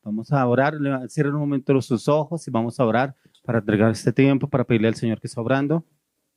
Vamos a orar. Cierren un momento sus ojos y vamos a orar para entregar este tiempo, para pedirle al Señor que está obrando.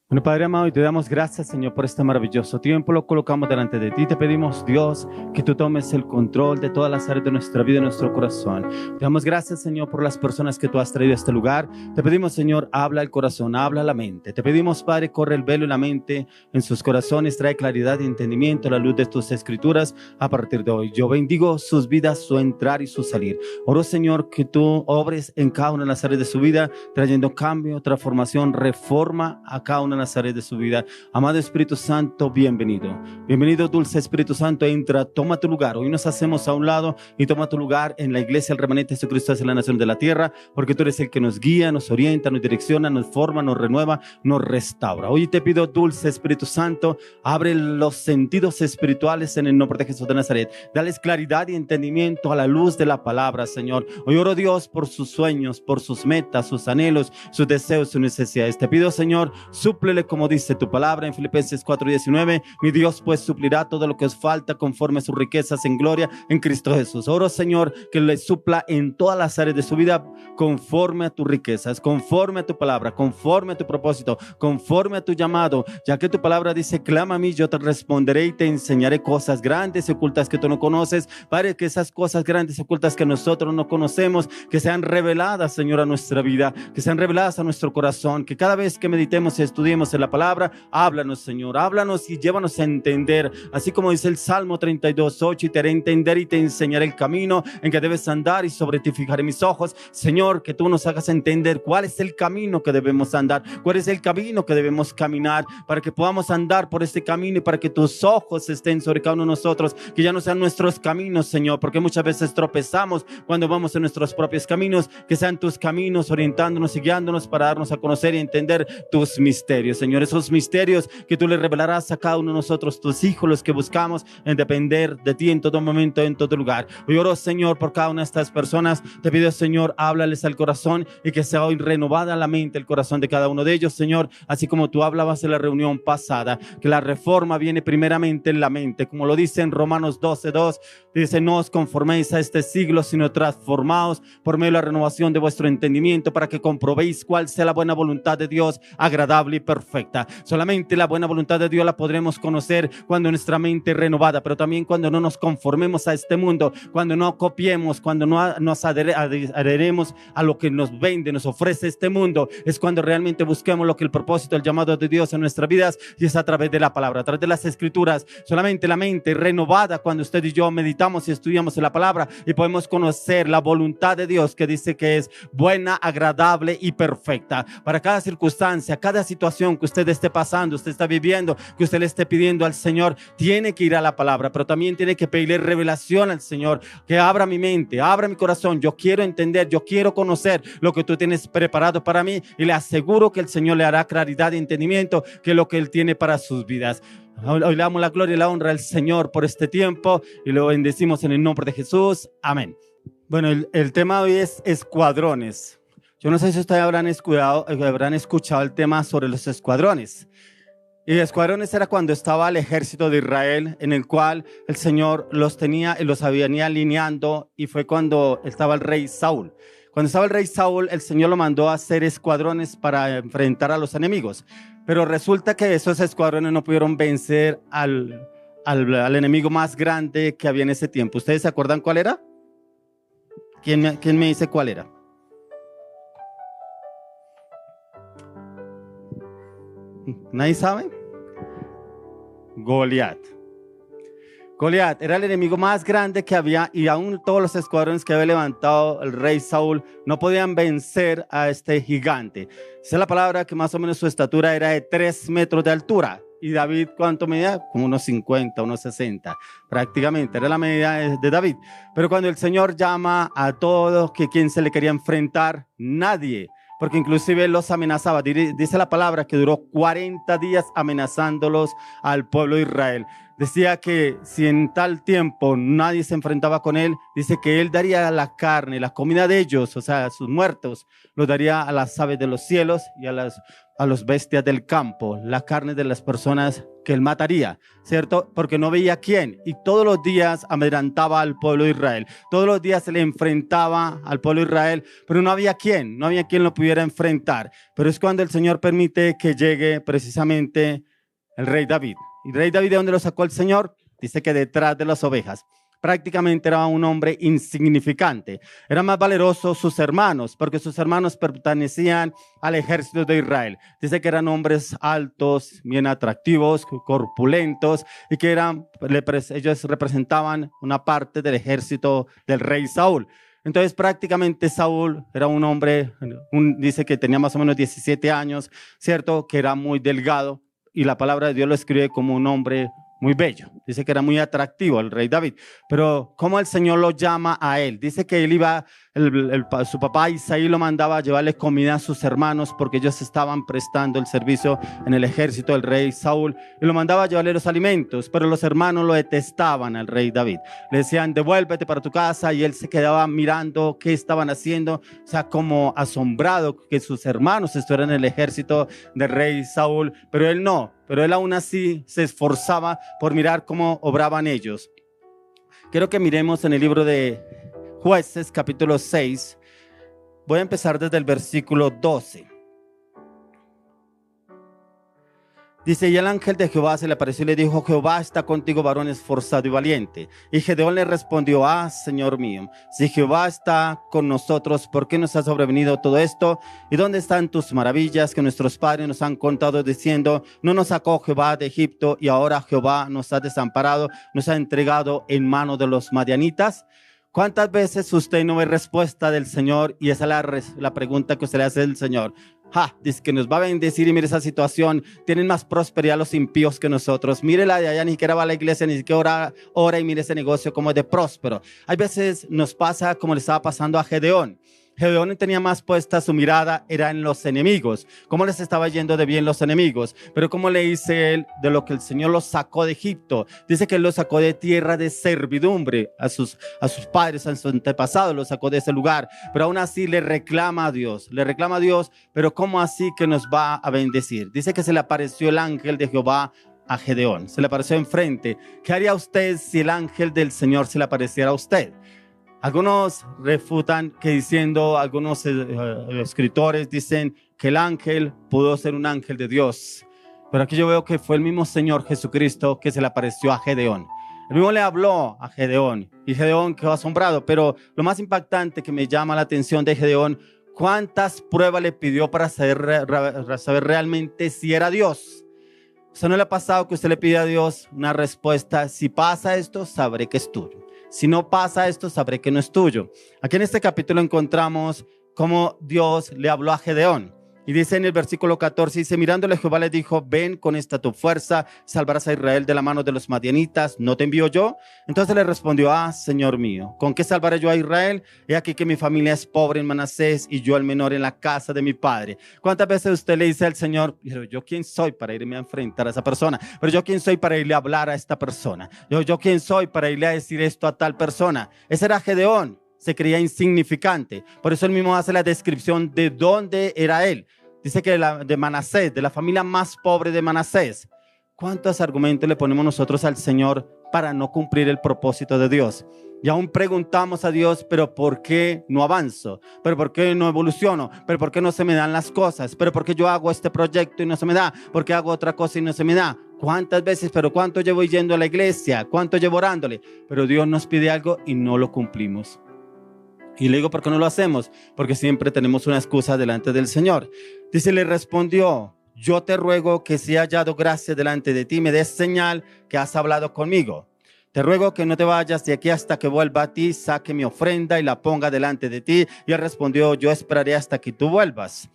Bueno, Padre amado, y te damos gracias, Señor, por este maravilloso tiempo. Lo colocamos delante de ti. Te pedimos, Dios, que tú tomes el control de todas las áreas de nuestra vida y nuestro corazón. Te damos gracias, Señor, por las personas que tú has traído a este lugar. Te pedimos, Señor, habla el corazón, habla la mente. Te pedimos, Padre, corre el velo en la mente, en sus corazones, trae claridad y entendimiento a la luz de tus escrituras a partir de hoy. Yo bendigo sus vidas, su entrar y su salir. Oro, Señor, que tú obres en cada una de las áreas de su vida, trayendo cambio, transformación, reforma a cada una de las áreas de su vida. Amado Espíritu Santo, bienvenido. Bienvenido, dulce Espíritu Santo, entra, toma tu lugar. Hoy nos hacemos a un lado y toma tu lugar en la iglesia, el remanente de Jesucristo hacia la nación de la tierra, porque tú eres el que nos guía, nos orienta, nos direcciona, nos forma, nos renueva, nos restaura. Hoy te pido, dulce Espíritu Santo, abre los sentidos espirituales en el nombre de Jesús de Nazaret. Dales claridad y entendimiento a la luz de la palabra, Señor. Hoy oro, Dios, por sus sueños, por sus metas, sus anhelos, sus deseos, sus necesidades. Te pido, Señor, súplele como dice tu palabra en Filipenses 4:19. Mi Dios pues suplirá todo lo que os falta conforme a sus riquezas en gloria en Cristo Jesús. Oro, Señor, que le supla en todas las áreas de su vida conforme a tus riquezas, conforme a tu palabra, conforme a tu propósito, conforme a tu llamado, ya que tu palabra dice: clama a mí, yo te responderé y te enseñaré cosas grandes y ocultas que tú no conoces. Padre, que esas cosas grandes y ocultas que nosotros no conocemos, que sean reveladas, Señor, a nuestra vida, que sean reveladas a nuestro corazón, que cada vez que meditemos y estudiemos en la palabra, háblanos, Señor, háblanos y llévanos a entender, así como dice el Salmo 32:8, y te haré entender y te enseñaré el camino en que debes andar, y sobre ti fijaré mis ojos. Señor, que tú nos hagas entender cuál es el camino que debemos andar, cuál es el camino que debemos caminar, para que podamos andar por este camino y para que tus ojos estén sobre cada uno de nosotros, que ya no sean nuestros caminos, Señor, porque muchas veces tropezamos cuando vamos en nuestros propios caminos, que sean tus caminos orientándonos y guiándonos para darnos a conocer y entender tus misterios, Señor, esos misterios que tú le revelarás a cada uno de nosotros, tus hijos, los que buscamos en depender de ti en todo momento, en todo lugar. Hoy oro, Señor, por cada una de estas personas. Te pido, Señor, háblales al corazón y que sea hoy renovada la mente, el corazón de cada uno de ellos, Señor, así como tú hablabas en la reunión pasada, que la reforma viene primeramente en la mente, como lo dice en Romanos 12:2, dice: no os conforméis a este siglo, sino transformaos por medio de la renovación de vuestro entendimiento, para que comprobéis cuál sea la buena voluntad de Dios, agradable y perfecta. Solamente la buena voluntad de Dios la podremos conocer cuando nuestra mente es renovada, pero también cuando no nos conformemos a este mundo, cuando no copiemos, cuando no nos adheremos a lo que nos vende, nos ofrece este mundo. Es cuando realmente busquemos lo que el propósito, el llamado de Dios en nuestras vidas, y es a través de la palabra, a través de las escrituras. Solamente la mente renovada cuando usted y yo meditamos y estudiamos en la palabra, y podemos conocer la voluntad de Dios, que dice que es buena, agradable y perfecta. Para cada circunstancia, cada situación que usted esté pasando, usted está viviendo, que usted le esté pidiendo al Señor, tiene que ir a la palabra, pero también tiene que pedirle revelación al Señor, que abra mi mente, abra mi corazón. Yo quiero entender, yo quiero conocer lo que tú tienes preparado para mí, y le aseguro que el Señor le hará claridad y entendimiento, que es lo que Él tiene para sus vidas. Hoy le damos la gloria y la honra al Señor por este tiempo y lo bendecimos en el nombre de Jesús. Amén. Bueno, el tema de hoy es escuadrones. Yo no sé si ustedes habrán escuchado el tema sobre los escuadrones. Y escuadrones era cuando estaba el ejército de Israel, en el cual el Señor los tenía y los venía alineando, y fue cuando estaba el rey Saúl. Cuando estaba el rey Saúl, el Señor lo mandó a hacer escuadrones para enfrentar a los enemigos. Pero resulta que esos escuadrones no pudieron vencer al enemigo más grande que había en ese tiempo. ¿Ustedes se acuerdan cuál era? ¿Quién me dice cuál era? ¿Nadie sabe? Goliat. Goliat era el enemigo más grande que había, y aún todos los escuadrones que había levantado el rey Saúl no podían vencer a este gigante. Esa es la palabra, que más o menos su estatura era de 3 metros de altura. ¿Y David cuánto medía? Como unos 50, unos 60, prácticamente, era la medida de David. Pero cuando el Señor llama a todos, que quién se le quería enfrentar, nadie, porque inclusive los amenazaba. Dice la palabra que duró 40 días amenazándolos al pueblo de Israel. decía que si en tal tiempo nadie se enfrentaba con él, dice que él daría la carne, la comida de ellos, o sea, a sus muertos, lo daría a las aves de los cielos y a los bestias del campo, la carne de las personas que él mataría, ¿cierto? Porque no veía quién, y todos los días amedrentaba al pueblo de Israel, todos los días se le enfrentaba al pueblo de Israel, pero no había quien lo pudiera enfrentar. Pero es cuando el Señor permite que llegue precisamente el rey David. ¿Y el rey David de dónde lo sacó el Señor? Dice que detrás de las ovejas. Prácticamente era un hombre insignificante. Eran más valerosos sus hermanos, porque sus hermanos pertenecían al ejército de Israel. Dice que eran hombres altos, bien atractivos, corpulentos, y que ellos representaban una parte del ejército del rey Saúl. Entonces prácticamente Saúl era un hombre, dice que tenía más o menos 17 años, ¿cierto? Que era muy delgado, y la palabra de Dios lo escribe como un hombre muy bello. Dice que era muy atractivo el rey David. Pero ¿cómo el Señor lo llama a él? Dice que él iba, su papá Isaí lo mandaba a llevarle comida a sus hermanos porque ellos estaban prestando el servicio en el ejército del rey Saúl, y lo mandaba a llevarle los alimentos, pero los hermanos lo detestaban al rey David. Le decían, devuélvete para tu casa, y él se quedaba mirando qué estaban haciendo, o sea, como asombrado que sus hermanos estuvieran en el ejército del rey Saúl, pero él no. Pero él aún así se esforzaba por mirar cómo obraban ellos. Quiero que miremos en el libro de Jueces, capítulo 6. Voy a empezar desde el versículo 12. Dice, y el ángel de Jehová se le apareció y le dijo, Jehová está contigo, varón esforzado y valiente. Y Gedeón le respondió, Señor mío, si Jehová está con nosotros, ¿por qué nos ha sobrevenido todo esto? ¿Y dónde están tus maravillas que nuestros padres nos han contado diciendo, no nos sacó Jehová de Egipto, y ahora Jehová nos ha desamparado, nos ha entregado en mano de los madianitas? ¿Cuántas veces usted no ve respuesta del Señor? Y esa es la pregunta que usted le hace al Señor. Dice que nos va a bendecir, y mire esa situación, tienen más prosperidad los impíos que nosotros. Mire la de allá, ni siquiera va a la iglesia, ni siquiera ora, y mire ese negocio como es de próspero. Hay veces nos pasa como le estaba pasando a Gedeón. Gedeón tenía más puesta su mirada, era en los enemigos, cómo les estaba yendo de bien los enemigos, pero cómo le dice él de lo que el Señor los sacó de Egipto. Dice que él los sacó de tierra de servidumbre, a sus padres, a sus antepasados, los sacó de ese lugar, pero aún así le reclama a Dios, pero ¿cómo así que nos va a bendecir? Dice que se le apareció el ángel de Jehová a Gedeón, se le apareció enfrente. ¿Qué haría usted si el ángel del Señor se le apareciera a usted? Algunos refutan que diciendo, algunos escritores dicen que el ángel pudo ser un ángel de Dios. Pero aquí yo veo que fue el mismo Señor Jesucristo que se le apareció a Gedeón. El mismo le habló a Gedeón, y Gedeón quedó asombrado. Pero lo más impactante que me llama la atención de Gedeón, ¿cuántas pruebas le pidió para saber realmente si era Dios? ¿Eso no le ha pasado que usted le pide a Dios una respuesta? Si pasa esto, sabré que es tuyo. Si no pasa esto, sabré que no es tuyo. Aquí en este capítulo encontramos cómo Dios le habló a Gedeón. Y dice en el versículo 14, dice, mirándole Jehová le dijo, ven con esta tu fuerza, salvarás a Israel de la mano de los madianitas, ¿no te envío yo? Entonces le respondió, Señor mío, ¿con qué salvaré yo a Israel? He aquí que mi familia es pobre en Manasés, y yo el menor en la casa de mi padre. ¿Cuántas veces usted le dice al Señor, pero yo quién soy para irme a enfrentar a esa persona? Pero yo quién soy para irle a hablar a esta persona? Yo quién soy para irle a decir esto a tal persona? Ese era Gedeón. Se creía insignificante. Por eso él mismo hace la descripción de dónde era él. Dice que de Manasés, de la familia más pobre de Manasés. ¿Cuántos argumentos le ponemos nosotros al Señor para no cumplir el propósito de Dios? Y aún preguntamos a Dios, pero ¿por qué no avanzo? ¿Pero por qué no evoluciono? ¿Pero por qué no se me dan las cosas? ¿Pero por qué yo hago este proyecto y no se me da? ¿Por qué hago otra cosa y no se me da? ¿Cuántas veces? ¿Pero cuánto llevo yendo a la iglesia? ¿Cuánto llevo orándole? Pero Dios nos pide algo y no lo cumplimos. Y le digo, ¿por qué no lo hacemos? Porque siempre tenemos una excusa delante del Señor. Dice, le respondió, yo te ruego que si he hallado gracia delante de ti, me des señal que has hablado conmigo. Te ruego que no te vayas de aquí hasta que vuelva a ti, saque mi ofrenda y la ponga delante de ti. Y él respondió, yo esperaré hasta que tú vuelvas.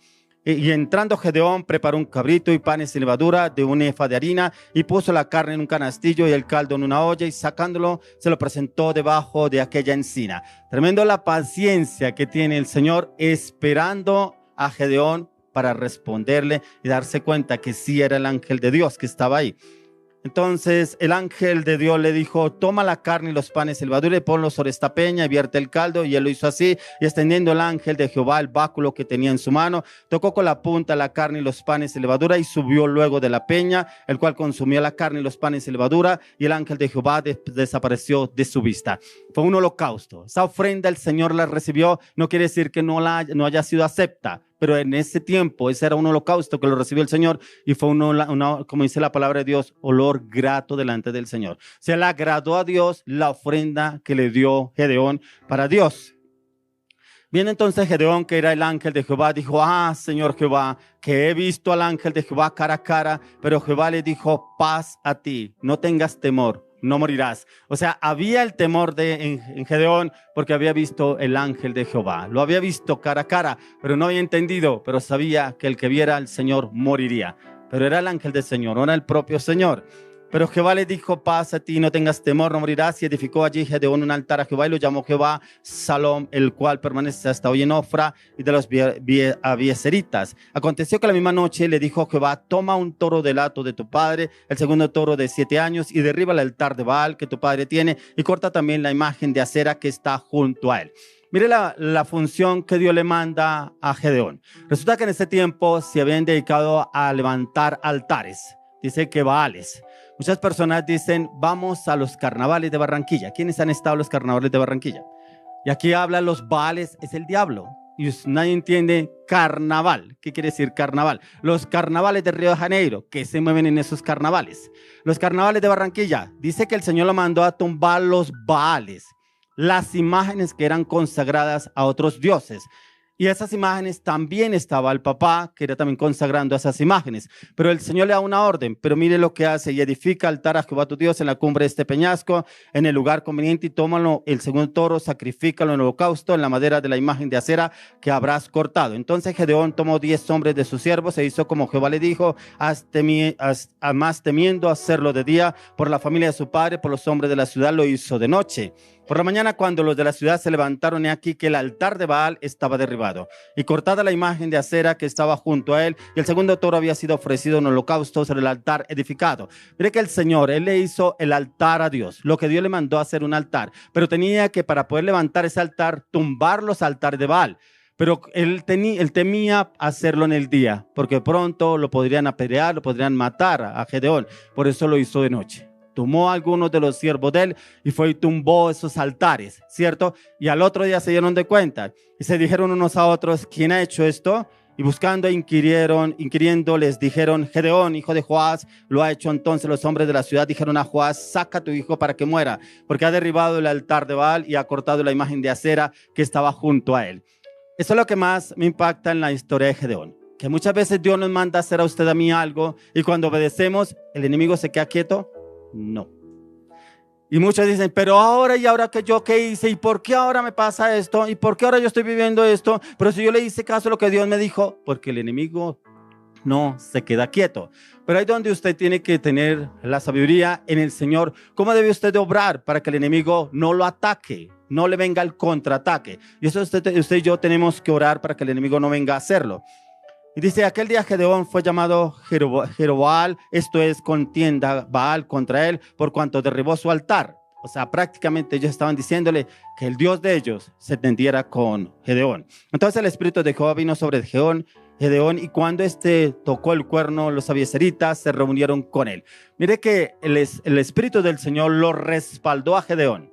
Y entrando Gedeón, preparó un cabrito y panes y levadura de un efa de harina, y puso la carne en un canastillo y el caldo en una olla, y sacándolo se lo presentó debajo de aquella encina. Tremendo la paciencia que tiene el Señor esperando a Gedeón para responderle y darse cuenta que sí era el ángel de Dios que estaba ahí. Entonces el ángel de Dios le dijo, toma la carne y los panes y levadura y ponlos sobre esta peña y vierte el caldo. Y él lo hizo así, y extendiendo el ángel de Jehová el báculo que tenía en su mano, tocó con la punta la carne y los panes y levadura y subió luego de la peña, el cual consumió la carne y los panes y levadura, y el ángel de Jehová desapareció de su vista. Fue un holocausto. Esa ofrenda el Señor la recibió, no quiere decir que no haya sido acepta, pero en ese tiempo ese era un holocausto que lo recibió el Señor y fue como dice la palabra de Dios, olor grato delante del Señor. Se le agradó a Dios la ofrenda que le dio Gedeón para Dios. Viene entonces Gedeón, que era el ángel de Jehová, dijo, Señor Jehová, que he visto al ángel de Jehová cara a cara, pero Jehová le dijo, paz a ti, no tengas temor, no morirás. O sea, había el temor en Gedeón porque había visto el ángel de Jehová. Lo había visto cara a cara, pero no había entendido, pero sabía que el que viera al Señor moriría. Pero era el ángel del Señor, no era el propio Señor. Pero Jehová le dijo, paz a ti, no tengas temor, no morirás. Y edificó allí Gedeón un altar a Jehová y lo llamó Jehová Salom, el cual permanece hasta hoy en Ofra y de los abiezeritas. Aconteció que la misma noche le dijo Jehová, toma un toro del hato de tu padre, el segundo toro de 7 años, y derriba el altar de Baal que tu padre tiene, y corta también la imagen de acera que está junto a él. Mire la función que Dios le manda a Gedeón. Resulta que en ese tiempo se habían dedicado a levantar altares. Dice que Baales. Muchas personas dicen, vamos a los carnavales de Barranquilla. ¿Quiénes han estado en los carnavales de Barranquilla? Y aquí hablan los Baales, es el diablo. Y nadie entiende carnaval. ¿Qué quiere decir carnaval? Los carnavales de Río de Janeiro, que se mueven en esos carnavales. Los carnavales de Barranquilla, dice que el Señor lo mandó a tumbar los Baales, las imágenes que eran consagradas a otros dioses. Y esas imágenes también estaba el papá, que era también consagrando esas imágenes. Pero el Señor le da una orden, pero mire lo que hace, y edifica altar a Jehová tu Dios en la cumbre de este peñasco, en el lugar conveniente, y tómalo el segundo toro, sacrifícalo en el holocausto, en la madera de la imagen de acera que habrás cortado. Entonces Gedeón tomó 10 hombres de sus siervos, e hizo como Jehová le dijo, más temiendo hacerlo de día, por la familia de su padre, por los hombres de la ciudad, lo hizo de noche. Por la mañana, cuando los de la ciudad se levantaron, he aquí que el altar de Baal estaba derribado y cortada la imagen de acera que estaba junto a él, y el segundo toro había sido ofrecido en holocausto sobre el altar edificado. Mire que el Señor, él le hizo el altar a Dios, lo que Dios le mandó a hacer un altar, pero tenía que, para poder levantar ese altar, tumbar los altares de Baal. Pero él temía hacerlo en el día, porque pronto lo podrían apedrear, lo podrían matar a Gedeón. Por eso lo hizo de noche. Tomó a algunos de los siervos de él y fue y tumbó esos altares, ¿cierto? Y al otro día se dieron de cuenta y se dijeron unos a otros, ¿quién ha hecho esto? Y buscando, inquiriendo, les dijeron, Gedeón, hijo de Joás, lo ha hecho. Entonces los hombres de la ciudad dijeron a Joás, saca a tu hijo para que muera, porque ha derribado el altar de Baal y ha cortado la imagen de acera que estaba junto a él. Eso es lo que más me impacta en la historia de Gedeón, que muchas veces Dios nos manda a hacer a usted, a mí algo, y cuando obedecemos, el enemigo se queda quieto. No. Y muchos dicen, pero ahora que yo qué hice, y por qué ahora me pasa esto, y por qué ahora yo estoy viviendo esto, pero si yo le hice caso a lo que Dios me dijo, porque el enemigo no se queda quieto. Pero ahí donde usted tiene que tener la sabiduría en el Señor, ¿cómo debe usted obrar para que el enemigo no lo ataque, no le venga el contraataque? Y eso usted y yo tenemos que orar para que el enemigo no venga a hacerlo. Y dice, aquel día Gedeón fue llamado Jeroboal, esto es, contienda Baal contra él, por cuanto derribó su altar. O sea, prácticamente ellos estaban diciéndole que el Dios de ellos se tendiera con Gedeón. Entonces el espíritu de Jehová vino sobre Gedeón, y cuando tocó el cuerno, los abiezeritas se reunieron con él. Mire que el espíritu del Señor lo respaldó a Gedeón.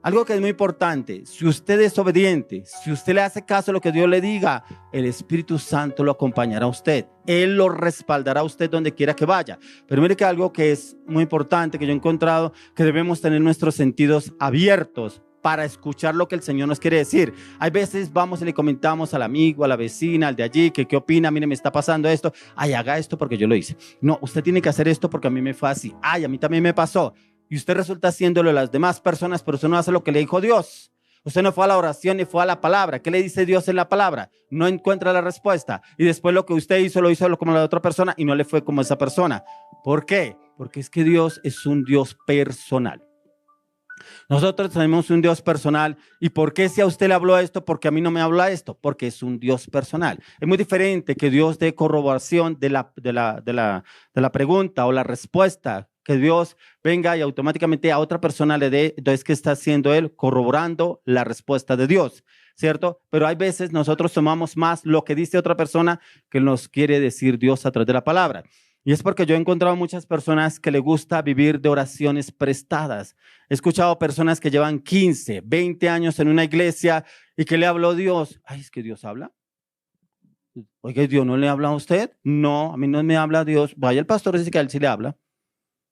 Algo que es muy importante, si usted es obediente, si usted le hace caso a lo que Dios le diga, el Espíritu Santo lo acompañará a usted. Él lo respaldará a usted donde quiera que vaya. Pero mire que algo que es muy importante que yo he encontrado, que debemos tener nuestros sentidos abiertos para escuchar lo que el Señor nos quiere decir. Hay veces vamos y le comentamos al amigo, a la vecina, al de allí, que qué opina, mire, me está pasando esto. Ay, haga esto porque yo lo hice. No, usted tiene que hacer esto porque a mí me fue así. Ay, a mí también me pasó. Y usted resulta haciéndolo a las demás personas, pero usted no hace lo que le dijo Dios. Usted no fue a la oración ni fue a la palabra. ¿Qué le dice Dios en la palabra? No encuentra la respuesta. Y después lo que usted hizo, lo hizo como la otra persona y no le fue como esa persona. ¿Por qué? Porque es que Dios es un Dios personal. Nosotros tenemos un Dios personal. ¿Y por qué si a usted le habló esto? Porque a mí no me habla esto. Porque es un Dios personal. Es muy diferente que Dios dé corroboración de la pregunta o la respuesta que Dios venga y automáticamente a otra persona le dé. Entonces, ¿qué está haciendo él? Corroborando la respuesta de Dios, ¿cierto? Pero hay veces nosotros tomamos más lo que dice otra persona que nos quiere decir Dios a través de la palabra. Y es porque yo he encontrado muchas personas que les gusta vivir de oraciones prestadas. He escuchado personas que llevan 15, 20 años en una iglesia y que le habló Dios. Ay, es que Dios habla. Oiga, ¿Dios no le habla a usted? No, a mí no me habla Dios. Vaya el pastor, dice que a él sí le habla,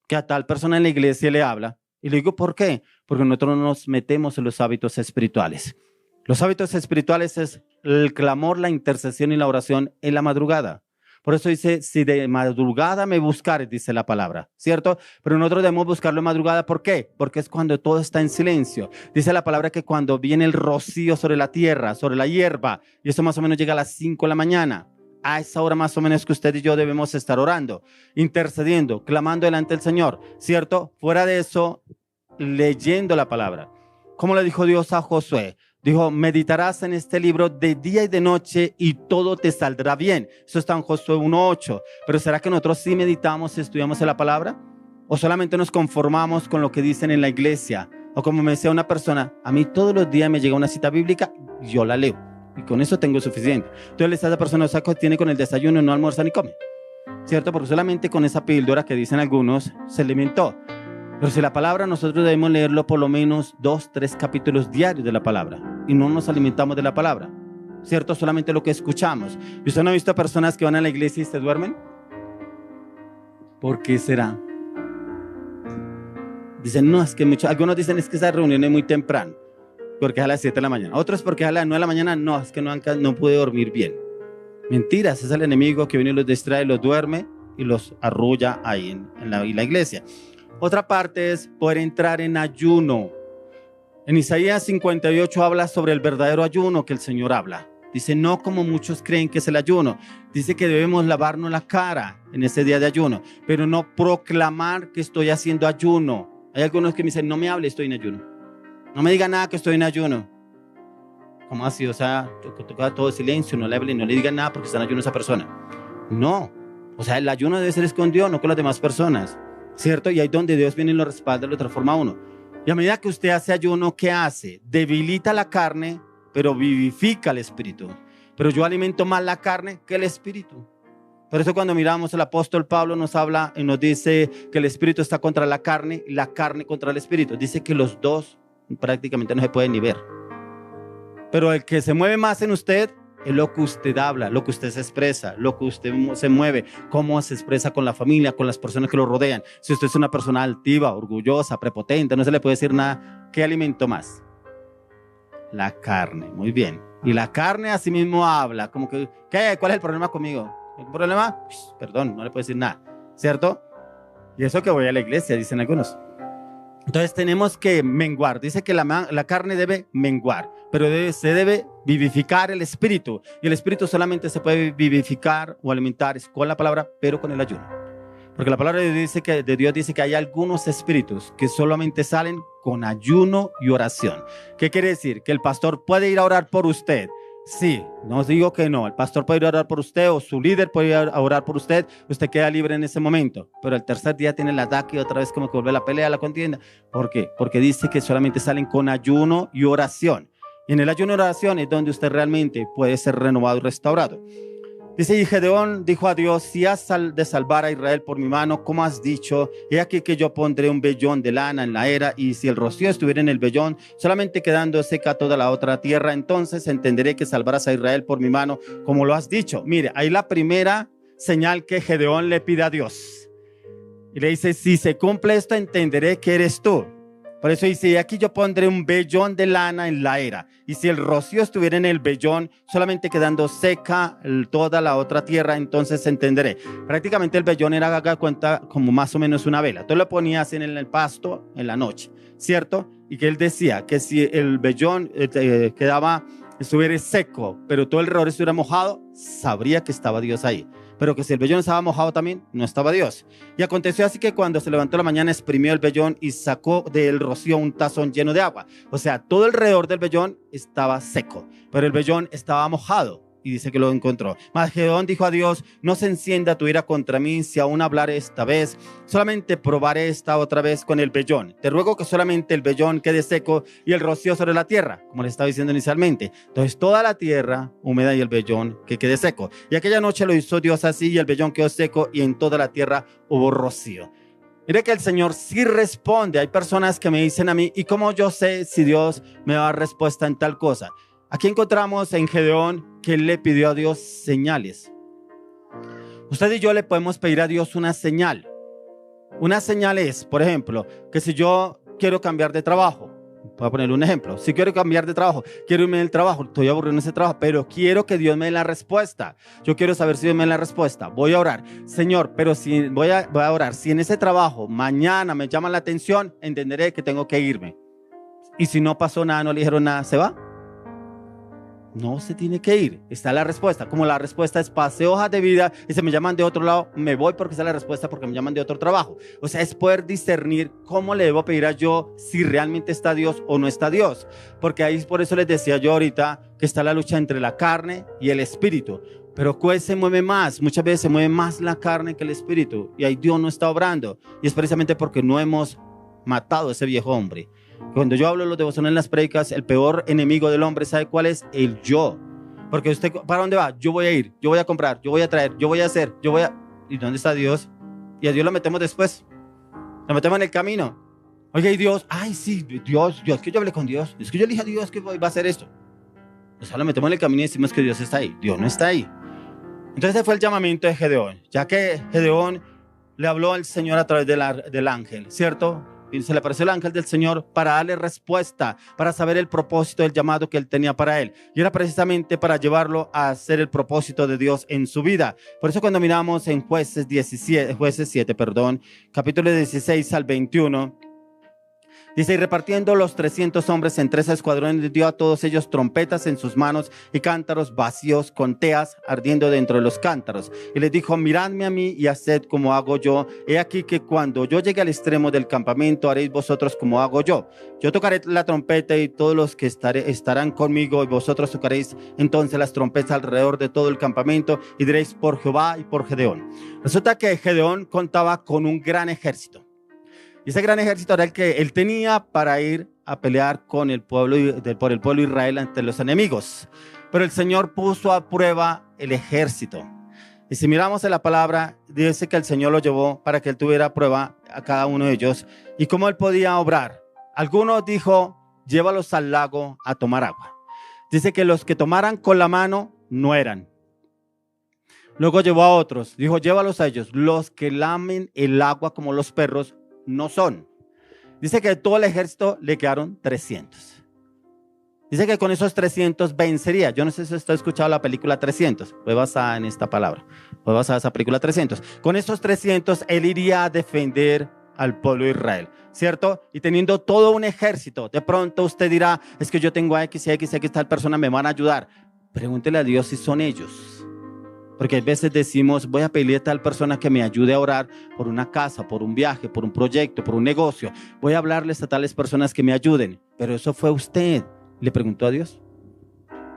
que a tal persona en la iglesia le habla. Y le digo, ¿por qué? Porque nosotros no nos metemos en los hábitos espirituales. Los hábitos espirituales es el clamor, la intercesión y la oración en la madrugada. Por eso dice, si de madrugada me buscares, dice la palabra, ¿cierto? Pero nosotros debemos buscarlo en madrugada. ¿Por qué? Porque es cuando todo está en silencio. Dice la palabra que cuando viene el rocío sobre la tierra, sobre la hierba, y eso más o menos llega a las 5 de la mañana, a esa hora más o menos que usted y yo debemos estar orando, intercediendo, clamando delante del Señor, ¿cierto? Fuera de eso, leyendo la palabra. ¿Cómo le dijo Dios a Josué? Dijo, meditarás en este libro de día y de noche y todo te saldrá bien. Eso está en Josué 1:8. Pero ¿será que nosotros sí meditamos y estudiamos en la palabra? ¿O solamente nos conformamos con lo que dicen en la iglesia? O como me decía una persona, a mí todos los días me llega una cita bíblica, yo la leo. Y con eso tengo suficiente. Entonces esa persona tiene con el desayuno, no almuerza ni come, ¿cierto? Porque solamente con esa píldora que dicen algunos se alimentó. Pero si la palabra nosotros debemos leerlo por lo menos 2, 3 capítulos diarios de la palabra y no nos alimentamos de la palabra, ¿cierto? Solamente lo que escuchamos. ¿Y usted no ha visto personas que van a la iglesia y se duermen? ¿Por qué será? Dicen, no, es que algunos dicen es que esa reunión es muy temprano, porque es a las 7 de la mañana. Otros porque es a las 9 de la mañana, no, es que no pude dormir bien. Mentiras, es el enemigo que viene y los distrae, los duerme y los arrulla ahí en la iglesia. Otra parte es poder entrar en ayuno. En Isaías 58 habla sobre el verdadero ayuno que el Señor habla. Dice, no como muchos creen que es el ayuno. Dice que debemos lavarnos la cara en ese día de ayuno, pero no proclamar que estoy haciendo ayuno. Hay algunos que me dicen, no me hable, estoy en ayuno. No me diga nada que estoy en ayuno. ¿Cómo así? O sea, toca todo silencio, no le hable, no le diga nada porque está en ayuno esa persona. No. O sea, el ayuno debe ser escondido, no con las demás personas, ¿cierto? Y ahí donde Dios viene y lo respalda, lo transforma a uno. Y a medida que usted hace ayuno, ¿qué hace? Debilita la carne, pero vivifica el espíritu. Pero yo alimento más la carne que el espíritu. Por eso cuando miramos el apóstol Pablo nos habla y nos dice que el espíritu está contra la carne y la carne contra el espíritu. Dice que los dos prácticamente no se pueden ni ver. Pero el que se mueve más en usted es lo que usted habla, lo que usted se expresa, lo que usted se mueve, cómo se expresa con la familia, con las personas que lo rodean. Si usted es una persona altiva, orgullosa, prepotente, no se le puede decir nada, ¿qué alimento más? La carne, muy bien. Y la carne así mismo habla, como que, ¿qué? ¿Cuál es el problema conmigo? ¿El problema? Perdón, no le puedo decir nada, ¿cierto? Y eso que voy a la iglesia, dicen algunos. Entonces tenemos que menguar. Dice que la carne debe menguar, pero se debe vivificar el espíritu. Y el espíritu solamente se puede vivificar o alimentar con la palabra, pero con el ayuno. Porque la palabra de Dios dice que hay algunos espíritus que solamente salen con ayuno y oración. ¿Qué quiere decir? Que el pastor puede ir a orar por usted. Sí, no os digo que no. El pastor puede ir a orar por usted o su líder puede ir a orar por usted. Usted queda libre en ese momento. Pero el tercer día tiene el ataque y otra vez como que vuelve la pelea, la contienda. ¿Por qué? Porque dice que solamente salen con ayuno y oración. Y en el ayuno y oración es donde usted realmente puede ser renovado y restaurado. Dice, y Gedeón dijo a Dios, si has de salvar a Israel por mi mano, como has dicho, he aquí que yo pondré un vellón de lana en la era, y si el rocío estuviera en el vellón, solamente quedando seca toda la otra tierra, entonces entenderé que salvarás a Israel por mi mano, como lo has dicho. Mire, ahí la primera señal que Gedeón le pide a Dios. Y le dice, si se cumple esto, entenderé que eres tú. Por eso dice, aquí yo pondré un vellón de lana en la era. Y si el rocío estuviera en el vellón, solamente quedando seca toda la otra tierra, entonces entenderé. Prácticamente el vellón era, haga cuenta, como más o menos una vela. Tú lo ponías en el pasto en la noche, ¿cierto? Y que él decía que si el vellón estuviera seco, pero todo alrededor estuviera mojado, sabría que estaba Dios ahí. Pero que si el vellón estaba mojado también, no estaba Dios. Y aconteció así que cuando se levantó la mañana, exprimió el vellón y sacó del rocío un tazón lleno de agua. O sea, todo alrededor del vellón estaba seco, pero el vellón estaba mojado. y dice que lo encontró. Mas Gedeón dijo a Dios: no se encienda tu ira contra mí si aún hablaré esta vez, solamente probaré esta otra vez con el vellón. Te ruego que solamente el vellón quede seco y el rocío sobre la tierra, como le estaba diciendo inicialmente. Entonces toda la tierra húmeda y el vellón que quede seco. Y aquella noche lo hizo Dios así, y el vellón quedó seco y en toda la tierra hubo rocío. Mire que el Señor sí responde. Hay personas que me dicen a mí: ¿y cómo yo sé si Dios me va a dar respuesta en tal cosa? Aquí encontramos en Gedeón que él le pidió a Dios señales. Usted y yo le podemos pedir a Dios una señal. Una señal es, por ejemplo, que si yo quiero cambiar de trabajo, voy a poner un ejemplo. Si quiero cambiar de trabajo, quiero irme del trabajo, estoy aburrido en ese trabajo, pero quiero que Dios me dé la respuesta. Yo quiero saber si Dios me da la respuesta. Voy a orar: Señor, pero si voy a orar, si en ese trabajo mañana me llama la atención, entenderé que tengo que irme. Y si no pasó nada, no le dijeron nada, ¿se va? No se tiene que ir. Está la respuesta. Como la respuesta es: pasé hojas de vida y se me llaman de otro lado, me voy porque esa es la respuesta, porque me llaman de otro trabajo. O sea, es poder discernir cómo le debo pedir a yo si realmente está Dios o no está Dios. Porque ahí, por eso les decía yo ahorita que está la lucha entre la carne y el espíritu. Pero ¿cuál se mueve más? Muchas veces se mueve más la carne que el espíritu. Y ahí Dios no está obrando. Y es precisamente porque no hemos matado a ese viejo hombre. Cuando yo hablo de los devocionales en las prédicas, el peor enemigo del hombre, ¿sabe cuál es? El yo. Porque usted, ¿para dónde va? Yo voy a ir, yo voy a comprar, yo voy a traer, yo voy a hacer, yo voy a... ¿Y dónde está Dios? Y a Dios lo metemos después. Lo metemos en el camino. Oye, ¿y Dios? Ay, sí, Dios, es que yo hablé con Dios. Es que yo le dije a Dios que va a hacer esto. O sea, lo metemos en el camino y decimos que Dios está ahí. Dios no está ahí. Entonces ese fue el llamamiento de Gedeón. Ya que Gedeón le habló al Señor a través del ángel, ¿cierto? Y se le apareció el ángel del Señor para darle respuesta, para saber el propósito del llamado que él tenía para él. Y era precisamente para llevarlo a hacer el propósito de Dios en su vida. Por eso cuando miramos en Jueces 7, capítulo 16 al 21, dice: y repartiendo los 300 hombres en 3 escuadrones, dio a todos ellos trompetas en sus manos y cántaros vacíos con teas ardiendo dentro de los cántaros. Y les dijo: miradme a mí y haced como hago yo. He aquí que cuando yo llegue al extremo del campamento, haréis vosotros como hago yo. Yo tocaré la trompeta y todos los que estarán conmigo, y vosotros tocaréis entonces las trompetas alrededor de todo el campamento y diréis: por Jehová y por Gedeón. Resulta que Gedeón contaba con un gran ejército. Y ese gran ejército era el que él tenía para ir a pelear con el pueblo, por el pueblo de Israel ante los enemigos. Pero el Señor puso a prueba el ejército. Y si miramos en la palabra, dice que el Señor lo llevó para que él tuviera a prueba a cada uno de ellos. ¿Y cómo él podía obrar? Algunos dijo: llévalos al lago a tomar agua. Dice que los que tomaran con la mano no eran. Luego llevó a otros, dijo: llévalos a ellos. Los que lamen el agua como los perros no son. Dice que de todo el ejército le quedaron 300. Dice que con esos 300 vencería. Yo no sé si usted ha escuchado la película 300. Fue basada en esta palabra. Fue basada en esa película 300. Con esos 300 él iría a defender al pueblo de Israel, ¿cierto? Y teniendo todo un ejército, de pronto usted dirá: es que yo tengo a X y X, tal persona me van a ayudar. Pregúntele a Dios si son ellos. Porque a veces decimos: voy a pedirle a tal persona que me ayude a orar por una casa, por un viaje, por un proyecto, por un negocio. Voy a hablarles a tales personas que me ayuden. Pero eso fue usted. ¿Le preguntó a Dios?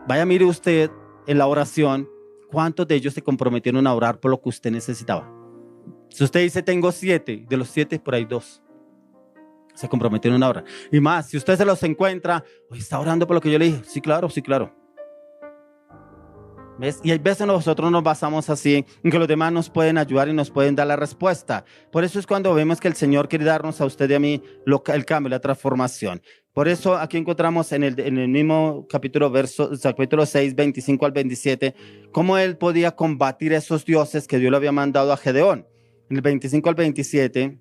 Vaya, mire usted en la oración, ¿cuántos de ellos se comprometieron a orar por lo que usted necesitaba? Si usted dice: tengo 7, de los 7 por ahí 2 se comprometieron a orar. Y más, si usted se los encuentra: ¿está orando por lo que yo le dije? Sí, claro, sí, claro. ¿Ves? Y hay veces nosotros nos basamos así en que los demás nos pueden ayudar y nos pueden dar la respuesta. Por eso es cuando vemos que el Señor quiere darnos a usted y a mí el cambio, la transformación. Por eso aquí encontramos en el mismo capítulo 6, 25 al 27, cómo él podía combatir a esos dioses que Dios le había mandado a Gedeón. En el 25 al 27...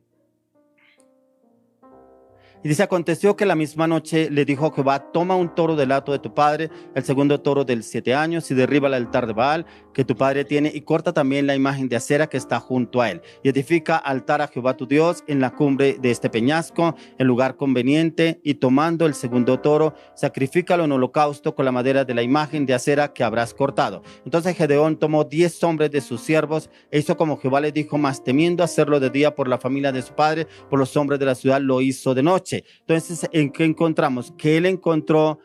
y dice: aconteció que la misma noche le dijo a Jehová: toma un toro del hato de tu padre, el segundo toro del 7 años, y derriba el altar de Baal que tu padre tiene, y corta también la imagen de acera que está junto a él, y edifica altar a Jehová tu Dios en la cumbre de este peñasco, en lugar conveniente, y tomando el segundo toro, sacrifícalo en holocausto con la madera de la imagen de acera que habrás cortado. Entonces Gedeón tomó 10 hombres de sus siervos e hizo como Jehová le dijo, mas temiendo hacerlo de día por la familia de su padre, por los hombres de la ciudad, lo hizo de noche. Entonces, ¿en qué encontramos? Que él encontró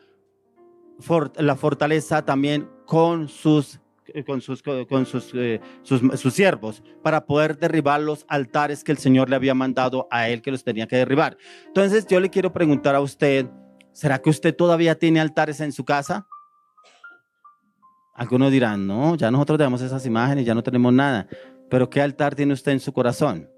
la fortaleza también con sus siervos para poder derribar los altares que el Señor le había mandado a él que los tenía que derribar. Entonces yo le quiero preguntar a usted, ¿será que usted todavía tiene altares en su casa? Algunos dirán, no, ya nosotros dejamos esas imágenes, ya no tenemos nada. Pero ¿qué altar tiene usted en su corazón?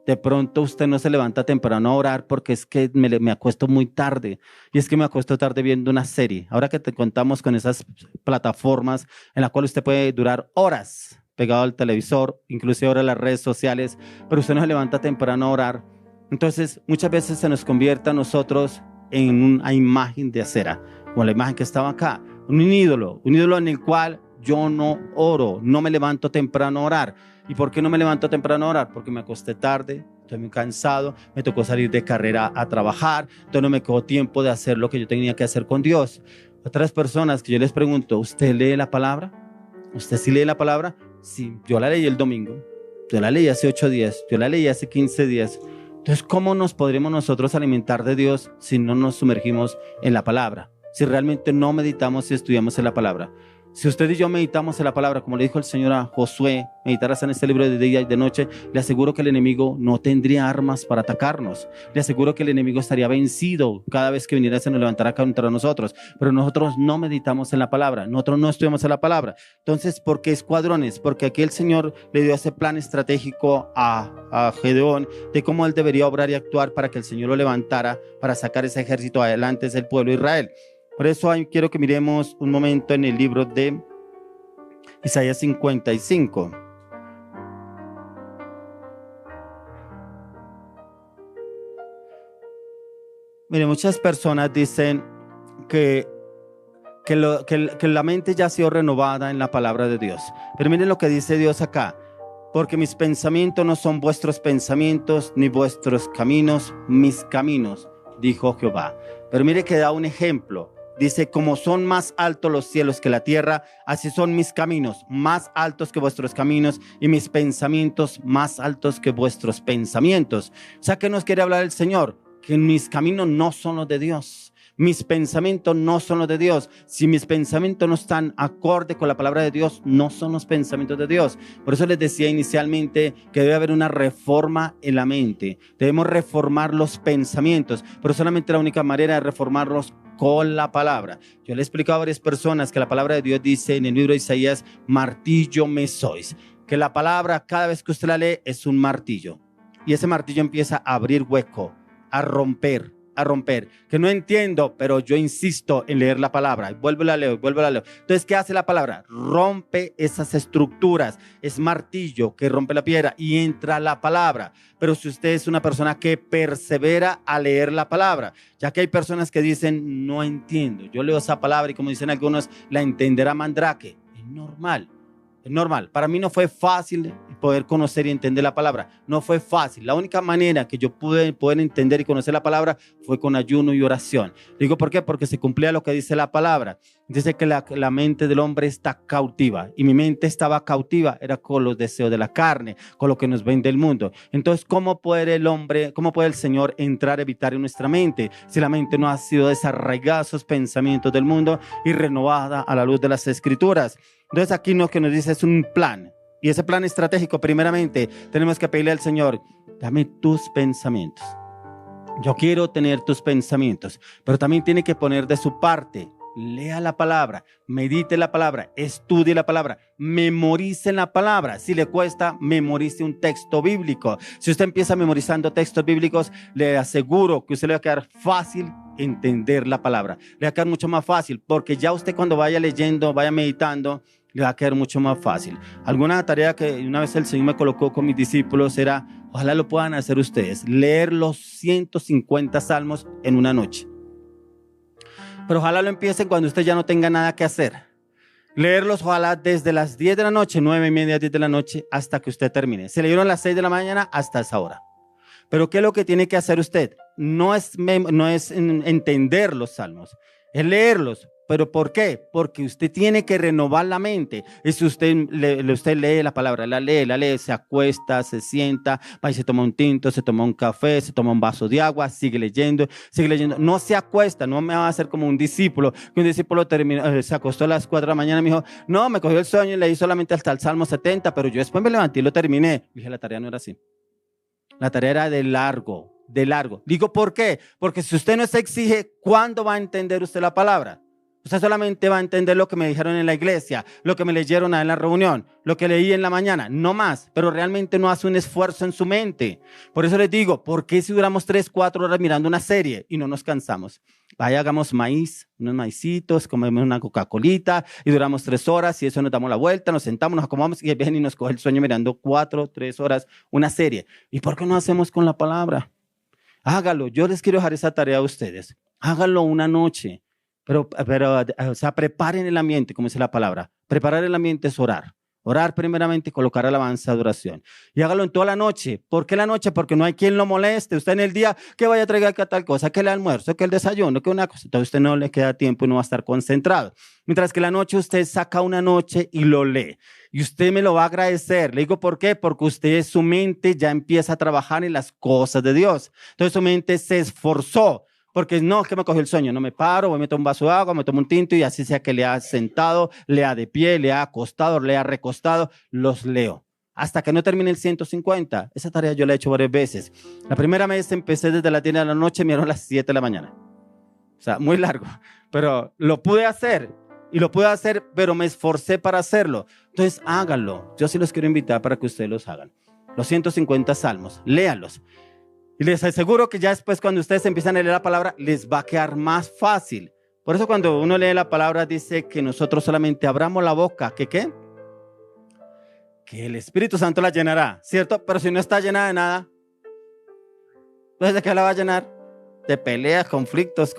De pronto usted no se levanta temprano a orar porque es que me acuesto muy tarde. Y es que me acuesto tarde viendo una serie. Ahora que te contamos con esas plataformas en las cuales usted puede durar horas pegado al televisor, inclusive ahora las redes sociales, pero usted no se levanta temprano a orar. Entonces muchas veces se nos convierte a nosotros en una imagen de acera, como la imagen que estaba acá. Un ídolo en el cual yo no oro, no me levanto temprano a orar. ¿Y por qué no me levanto temprano a orar? Porque me acosté tarde, estoy muy cansado, me tocó salir de carrera a trabajar, entonces no me quedó tiempo de hacer lo que yo tenía que hacer con Dios. Otras personas que yo les pregunto, ¿usted lee la palabra? ¿Usted sí lee la palabra? Sí, yo la leí el domingo, yo la leí hace 8 días, yo la leí hace 15 días. Entonces, ¿cómo nos podremos nosotros alimentar de Dios si no nos sumergimos en la palabra? Si realmente no meditamos y estudiamos en la palabra. Si usted y yo meditamos en la palabra, como le dijo el Señor a Josué, meditarás en este libro de día y de noche, le aseguro que el enemigo no tendría armas para atacarnos. Le aseguro que el enemigo estaría vencido cada vez que viniera, se nos levantará contra nosotros. Pero nosotros no meditamos en la palabra, nosotros no estudiamos en la palabra. Entonces, ¿por qué escuadrones? Porque aquí el Señor le dio ese plan estratégico a Gedeón de cómo él debería obrar y actuar para que el Señor lo levantara para sacar ese ejército adelante del pueblo de Israel. Por eso quiero que miremos un momento en el libro de Isaías 55. Mire, muchas personas dicen que la mente ya ha sido renovada en la palabra de Dios. Pero miren lo que dice Dios acá. Porque mis pensamientos no son vuestros pensamientos, ni vuestros caminos, mis caminos, dijo Jehová. Pero mire que da un ejemplo. Dice, como son más altos los cielos que la tierra, así son mis caminos, más altos que vuestros caminos, y mis pensamientos más altos que vuestros pensamientos. O sea, ¿qué nos quiere hablar el Señor? Que mis caminos no son los de Dios. Mis pensamientos no son los de Dios. Si mis pensamientos no están acorde con la palabra de Dios, no son los pensamientos de Dios. Por eso les decía inicialmente que debe haber una reforma en la mente. Debemos reformar los pensamientos, pero solamente la única manera de reformarlos con la palabra. Yo le he explicado a varias personas que la palabra de Dios dice en el libro de Isaías, martillo me sois. Que la palabra, cada vez que usted la lee, es un martillo. Y ese martillo empieza a abrir hueco, a romper. Que no entiendo, pero yo insisto en leer la palabra. Vuelvo a leer. Entonces, ¿qué hace la palabra? Rompe esas estructuras. Es martillo que rompe la piedra y entra la palabra. Pero si usted es una persona que persevera a leer la palabra, ya que hay personas que dicen, no entiendo. Yo leo esa palabra y como dicen algunos, la entenderá Mandrake. Es normal. Para mí no fue fácil poder conocer y entender la palabra. No fue fácil. La única manera que yo pude poder entender y conocer la palabra fue con ayuno y oración. Digo, ¿por qué? Porque se cumplía lo que dice la palabra. Dice que la mente del hombre está cautiva. Y mi mente estaba cautiva, era con los deseos de la carne, con lo que nos vende el mundo. Entonces, ¿cómo puede el Señor entrar a habitar en nuestra mente si la mente no ha sido desarraigada a esos pensamientos del mundo y renovada a la luz de las Escrituras? Entonces aquí lo que nos dice es un plan. Y ese plan estratégico, primeramente, tenemos que pedirle al Señor, dame tus pensamientos. Yo quiero tener tus pensamientos, pero también tiene que poner de su parte. Lea la palabra, medite la palabra, estudie la palabra, memorice la palabra. Si le cuesta, memorice un texto bíblico. Si usted empieza memorizando textos bíblicos, le aseguro que usted le va a quedar fácil entender la palabra. Le va a quedar mucho más fácil, porque ya usted cuando vaya leyendo, vaya meditando, le va a quedar mucho más fácil. Alguna tarea que una vez el Señor me colocó con mis discípulos era, ojalá lo puedan hacer ustedes, leer los 150 salmos en una noche. Pero ojalá lo empiecen cuando usted ya no tenga nada que hacer. Leerlos ojalá desde las 10 de la noche, 9:30, 10 de la noche, hasta que usted termine. Se leyeron a las 6 de la mañana hasta esa hora. Pero ¿qué es lo que tiene que hacer usted? No es entender los salmos, es leerlos, ¿Pero por qué? Porque usted tiene que renovar la mente. Y si usted lee la palabra, la lee, se acuesta, se sienta, va y se toma un tinto, se toma un café, se toma un vaso de agua, sigue leyendo. No se acuesta, no me va a hacer como un discípulo, que un discípulo se acostó a las 4 de la mañana y me dijo, no, me cogió el sueño y leí solamente hasta el Salmo 70, pero yo después me levanté y lo terminé. Dije, la tarea no era así. La tarea era de largo. Digo, ¿por qué? Porque si usted no se exige, ¿cuándo va a entender usted la palabra? Usted solamente va a entender lo que me dijeron en la iglesia, lo que me leyeron en la reunión, lo que leí en la mañana, no más, pero realmente no hace un esfuerzo en su mente. Por eso les digo, ¿por qué si duramos 3, 4 horas mirando una serie y no nos cansamos? Vaya, hagamos maíz, unos maicitos, comemos una Coca-Colita y duramos 3 horas y eso nos damos la vuelta, nos sentamos, nos acomodamos y ven y nos coge el sueño mirando 4, 3 horas una serie. ¿Y por qué no hacemos con la palabra? Hágalo, yo les quiero dejar esa tarea a ustedes. Hágalo una noche. Pero, o sea, preparen el ambiente, como dice la palabra. Preparar el ambiente es orar. Orar primeramente y colocar alabanza, adoración. Y hágalo en toda la noche. ¿Por qué la noche? Porque no hay quien lo moleste. Usted en el día, que vaya a traer acá tal cosa, que el almuerzo, que el desayuno, que una cosa. Entonces usted no le queda tiempo y no va a estar concentrado. Mientras que la noche usted saca una noche y lo lee. Y usted me lo va a agradecer. Le digo, ¿por qué? Porque usted, su mente ya empieza a trabajar en las cosas de Dios. Entonces su mente se esforzó. Porque no, es que me cogió el sueño, no me paro, me meto un vaso de agua, me tomo un tinto y así sea que lea sentado, lea de pie, lea acostado, lea recostado, los leo. Hasta que no termine el 150. Esa tarea yo la he hecho varias veces. La primera vez empecé desde las 10 de la noche, me dieron las 7 de la mañana. O sea, muy largo, pero lo pude hacer. Y lo pude hacer, pero me esforcé para hacerlo. Entonces, háganlo. Yo sí los quiero invitar para que ustedes los hagan. Los 150 salmos, léanlos. Y les aseguro que ya después cuando ustedes empiezan a leer la palabra, les va a quedar más fácil. Por eso cuando uno lee la palabra dice que nosotros solamente abramos la boca, ¿que qué? Que el Espíritu Santo la llenará, ¿cierto? Pero si no está llena de nada, entonces ¿de qué la va a llenar? De peleas, conflictos,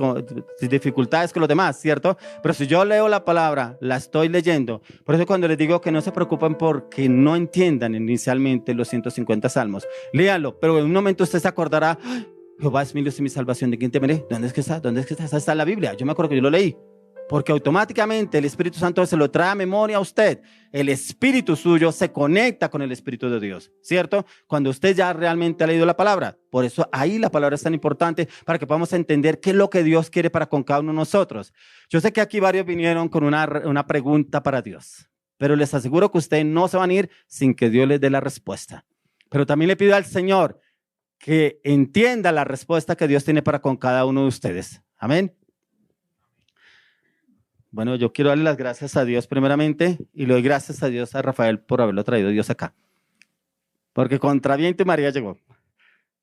dificultades con los demás, ¿cierto? Pero si yo leo la palabra, la estoy leyendo. Por eso cuando les digo que no se preocupen porque no entiendan inicialmente los 150 salmos, léalo, pero en un momento usted se acordará, Jehová es mi luz y mi salvación, ¿de quién temeré? ¿Dónde es que está? ¿Dónde es que está? Esa está en la Biblia. Yo me acuerdo que yo lo leí. Porque automáticamente el Espíritu Santo se lo trae a memoria a usted. El espíritu suyo se conecta con el Espíritu de Dios, ¿cierto? Cuando usted ya realmente ha leído la palabra. Por eso ahí la palabra es tan importante para que podamos entender qué es lo que Dios quiere para con cada uno de nosotros. Yo sé que aquí varios vinieron con una pregunta para Dios, pero les aseguro que ustedes no se van a ir sin que Dios les dé la respuesta. Pero también le pido al Señor que entienda la respuesta que Dios tiene para con cada uno de ustedes. Amén. Bueno, yo quiero darle las gracias a Dios primeramente y le doy gracias a Dios a Rafael por haberlo traído Dios acá. Porque contra viento y María llegó.